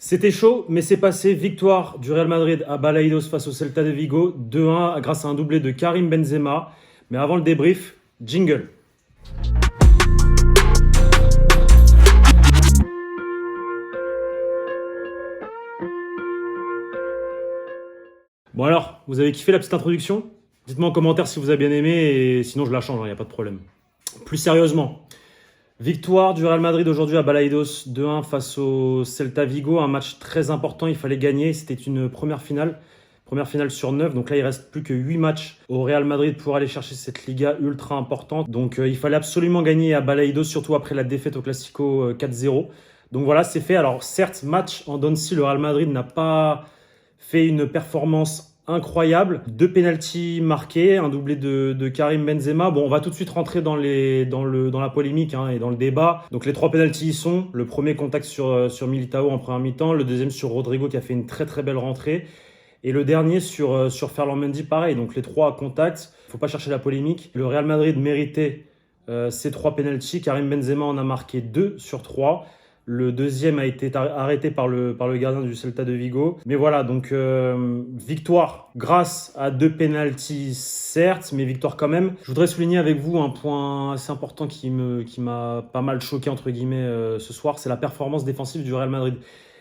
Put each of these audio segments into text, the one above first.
C'était chaud, mais c'est passé. Victoire du Real Madrid à Balaidos face au Celta de Vigo, 2-1 grâce à un doublé de Karim Benzema. Mais avant le débrief, jingle. Bon alors, vous avez kiffé la petite introduction? Dites-moi en commentaire si vous avez bien aimé et sinon je la change, il n'y a pas de problème. Plus sérieusement, victoire du Real Madrid aujourd'hui à Balaidos, 2-1 face au Celta Vigo, un match très important, il fallait gagner, c'était une première finale sur 9, donc là il reste plus que 8 matchs au Real Madrid pour aller chercher cette Liga ultra importante, donc il fallait absolument gagner à Balaidos, surtout après la défaite au Classico 4-0. Donc voilà, c'est fait. Alors certes, match en Donsi, le Real Madrid n'a pas fait une performance incroyable. 2 pénaltys marqués, un doublé de Karim Benzema. Bon, on va tout de suite rentrer dans la polémique et dans le débat. Donc les 3 pénaltys y sont. Le premier contact sur Militao en première mi-temps, le deuxième sur Rodrigo qui a fait une très très belle rentrée. Et le dernier sur Ferland Mendy, pareil. Donc les 3 contacts, faut pas chercher la polémique. Le Real Madrid méritait ces 3 pénaltys. Karim Benzema en a marqué 2 sur 3. Le deuxième a été arrêté par le gardien du Celta de Vigo. Mais voilà, donc victoire grâce à 2 pénaltys, certes, mais victoire quand même. Je voudrais souligner avec vous un point assez important qui m'a pas mal choqué, entre guillemets, ce soir. C'est la performance défensive du Real Madrid.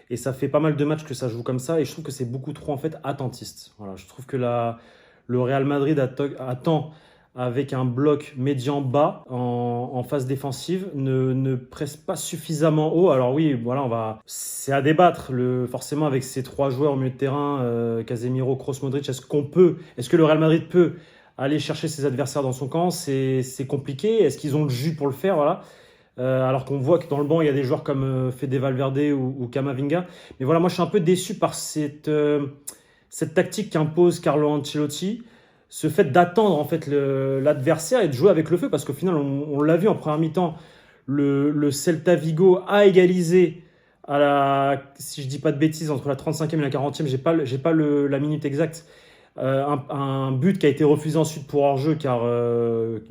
Et ça fait pas mal de matchs que ça joue comme ça. Et je trouve que c'est beaucoup trop, en fait, attentiste. Voilà, je trouve que le Real Madrid attend avec un bloc médian bas en phase défensive, ne presse pas suffisamment haut. Alors oui, voilà, c'est à débattre. Forcément, avec ces 3 joueurs au milieu de terrain, Casemiro, Kroos, Modric, est-ce que le Real Madrid peut aller chercher ses adversaires dans son camp? C'est compliqué. Est-ce qu'ils ont le jus pour le faire? Voilà. Alors qu'on voit que dans le banc, il y a des joueurs comme Fede Valverde ou Camavinga. Mais voilà, moi, je suis un peu déçu par cette tactique qu'impose Carlo Ancelotti. Ce fait d'attendre en fait l'adversaire et de jouer avec le feu, parce qu'au final, on l'a vu en première mi-temps, le Celta Vigo a égalisé si je dis pas de bêtises, entre la 35e et la 40e, j'ai pas la minute exacte, un but qui a été refusé ensuite pour hors-jeu, car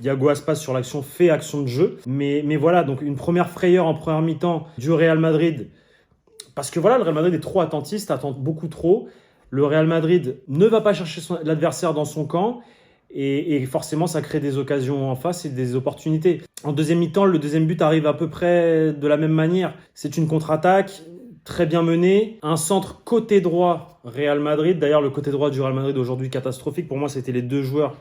Iago Aspas sur l'action fait action de jeu. Mais voilà, donc une première frayeur en première mi-temps du Real Madrid, parce que voilà, le Real Madrid est trop attentiste, attend beaucoup trop. Le Real Madrid ne va pas chercher l'adversaire dans son camp et forcément ça crée des occasions en face et des opportunités. En deuxième mi-temps, le deuxième but arrive à peu près de la même manière. C'est une contre-attaque très bien menée, un centre côté droit Real Madrid. D'ailleurs, le côté droit du Real Madrid aujourd'hui catastrophique. Pour moi, c'était les 2 joueurs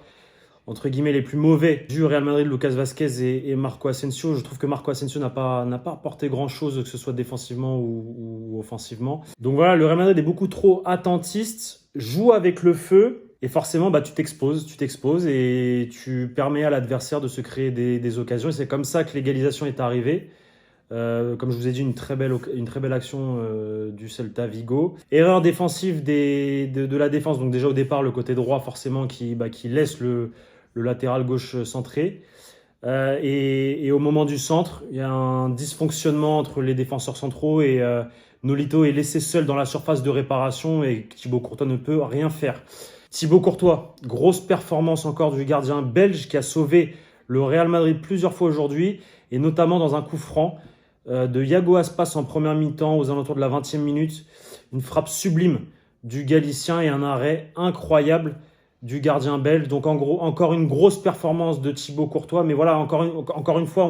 entre guillemets les plus mauvais du Real Madrid, Lucas Vazquez et Marco Asensio. Je trouve que Marco Asensio n'a pas apporté grand-chose, que ce soit défensivement ou offensivement. Donc voilà, le Real Madrid est beaucoup trop attentiste, joue avec le feu, et forcément tu t'exposes et tu permets à l'adversaire de se créer des occasions. Et c'est comme ça que l'égalisation est arrivée. Comme je vous ai dit, une très belle action du Celta Vigo. Erreur défensive de la défense. Donc déjà au départ, le côté droit forcément qui laisse le latéral gauche centré. Et au moment du centre, il y a un dysfonctionnement entre les défenseurs centraux et Nolito est laissé seul dans la surface de réparation et Thibaut Courtois ne peut rien faire. Thibaut Courtois, grosse performance encore du gardien belge qui a sauvé le Real Madrid plusieurs fois aujourd'hui et notamment dans un coup franc de Iago Aspas en première mi-temps aux alentours de la 20e minute. Une frappe sublime du Galicien et un arrêt incroyable du gardien belge. Donc en gros, encore une grosse performance de Thibaut Courtois. Mais voilà, encore une fois,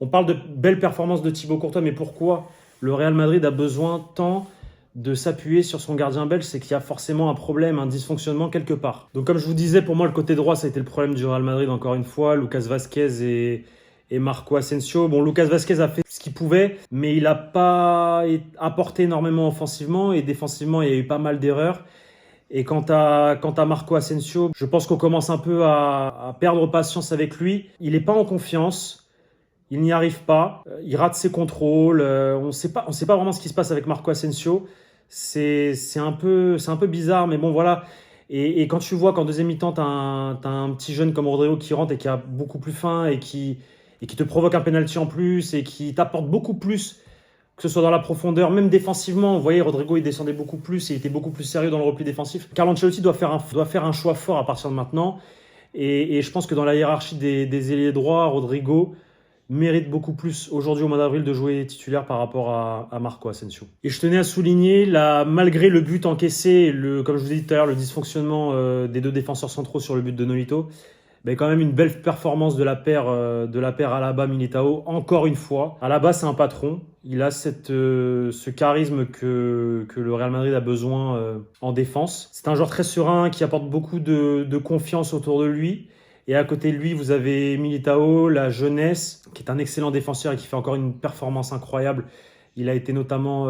on parle de belle performance de Thibaut Courtois. Mais pourquoi le Real Madrid a besoin tant de s'appuyer sur son gardien belge? C'est qu'il y a forcément un problème, un dysfonctionnement quelque part. Donc comme je vous disais, pour moi, le côté droit, ça a été le problème du Real Madrid encore une fois. Lucas Vazquez et Marco Asensio. Bon, Lucas Vazquez a fait ce qu'il pouvait, mais il n'a pas apporté énormément offensivement et défensivement, il y a eu pas mal d'erreurs. Et quant à Marco Asensio, je pense qu'on commence un peu à perdre patience avec lui. Il n'est pas en confiance, il n'y arrive pas, il rate ses contrôles. On ne sait pas vraiment ce qui se passe avec Marco Asensio. C'est un peu bizarre, mais bon voilà. Et quand tu vois qu'en deuxième mi-temps, tu as un petit jeune comme Rodrigo qui rentre et qui a beaucoup plus faim et qui te provoque un penalty en plus et qui t'apporte beaucoup plus, que ce soit dans la profondeur, même défensivement. Vous voyez, Rodrigo, il descendait beaucoup plus et il était beaucoup plus sérieux dans le repli défensif. Carlo Ancelotti doit faire un choix fort à partir de maintenant. Et je pense que dans la hiérarchie des ailiers droits, Rodrigo mérite beaucoup plus aujourd'hui au mois d'avril de jouer titulaire par rapport à Marco Asensio. Et je tenais à souligner, malgré le but encaissé, comme je vous ai dit tout à l'heure, le dysfonctionnement des deux défenseurs centraux sur le but de Nolito, mais quand même une belle performance de la paire Alaba-Militao, encore une fois. Alaba, c'est un patron. Il a ce charisme que le Real Madrid a besoin en défense. C'est un joueur très serein qui apporte beaucoup de confiance autour de lui. Et à côté de lui, vous avez Militao, la jeunesse, qui est un excellent défenseur et qui fait encore une performance incroyable. Il a été notamment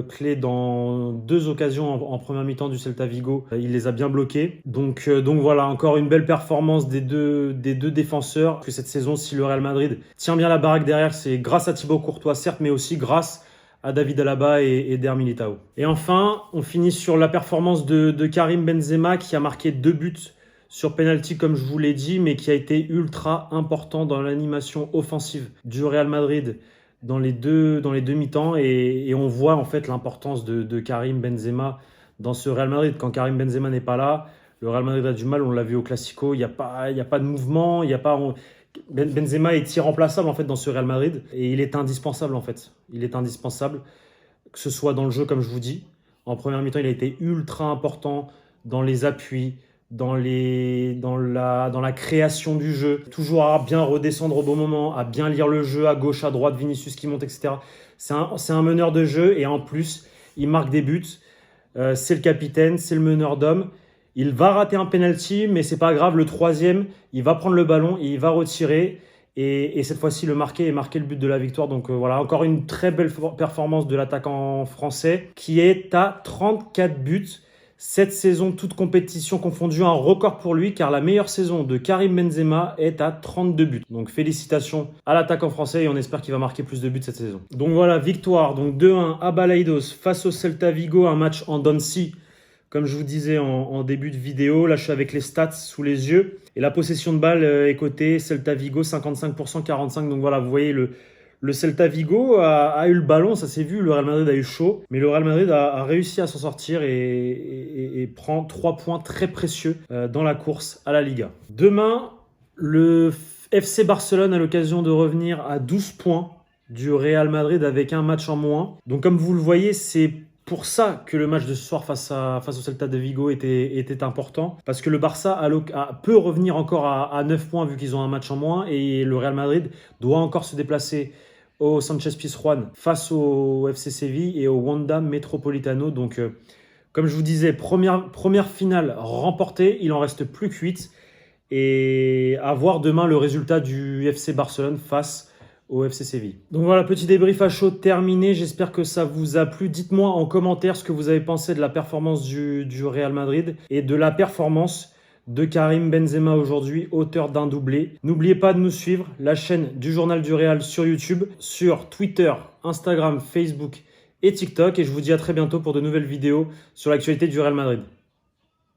clé dans 2 occasions en première mi-temps du Celta Vigo. Il les a bien bloqués. Donc voilà, encore une belle performance des deux défenseurs. Que cette saison, si le Real Madrid tient bien la baraque derrière, c'est grâce à Thibaut Courtois, certes, mais aussi grâce à David Alaba et Eder Militao. Et enfin, on finit sur la performance de Karim Benzema qui a marqué 2 buts sur penalty, comme je vous l'ai dit, mais qui a été ultra important dans l'animation offensive du Real Madrid dans les deux mi-temps, et on voit en fait l'importance de Karim Benzema dans ce Real Madrid. Quand Karim Benzema n'est pas là, le Real Madrid a du mal, on l'a vu au Classico, il n'y a pas de mouvement, Benzema est irremplaçable en fait dans ce Real Madrid, et il est indispensable en fait. Il est indispensable, que ce soit dans le jeu comme je vous dis. En première mi-temps, il a été ultra important dans les appuis, dans la création du jeu, toujours à bien redescendre au bon moment, à bien lire le jeu à gauche, à droite, Vinicius qui monte, etc. C'est un meneur de jeu, et en plus, il marque des buts. C'est le capitaine, c'est le meneur d'hommes. Il va rater un penalty, mais c'est pas grave. Le 3e, il va prendre le ballon et il va retirer. Et cette fois-ci, le marquer et marquer le but de la victoire. Donc voilà, encore une très belle performance de l'attaquant français qui est à 34 buts. Cette saison, toute compétition confondue, un record pour lui, car la meilleure saison de Karim Benzema est à 32 buts. Donc félicitations à l'attaquant français, et on espère qu'il va marquer plus de buts cette saison. Donc voilà, victoire donc 2-1 à Balaidos face au Celta Vigo, un match en Donsi, comme je vous disais en début de vidéo. Là, je suis avec les stats sous les yeux. Et la possession de balle est côté Celta Vigo, 55%, 45%. Donc voilà, vous voyez, le Celta Vigo a eu le ballon, ça s'est vu, le Real Madrid a eu chaud, mais le Real Madrid a réussi à s'en sortir et prend 3 points très précieux dans la course à la Liga. Demain, le FC Barcelone a l'occasion de revenir à 12 points du Real Madrid avec un match en moins. Donc comme vous le voyez, c'est pour ça que le match de ce soir face au Celta de Vigo était important, parce que le Barça peut revenir encore à 9 points vu qu'ils ont un match en moins, et le Real Madrid doit encore se déplacer au Sánchez-Pizjuán face au FC Séville et au Wanda Metropolitano. Donc, comme je vous disais, première finale remportée, il en reste plus que 8. Et à voir demain le résultat du FC Barcelone face au FC Séville. Donc voilà, petit débrief à chaud terminé. J'espère que ça vous a plu. Dites-moi en commentaire ce que vous avez pensé de la performance du Real Madrid et de la performance de Karim Benzema aujourd'hui, auteur d'un doublé. N'oubliez pas de nous suivre, la chaîne du Journal du Real sur YouTube, sur Twitter, Instagram, Facebook et TikTok. Et je vous dis à très bientôt pour de nouvelles vidéos sur l'actualité du Real Madrid.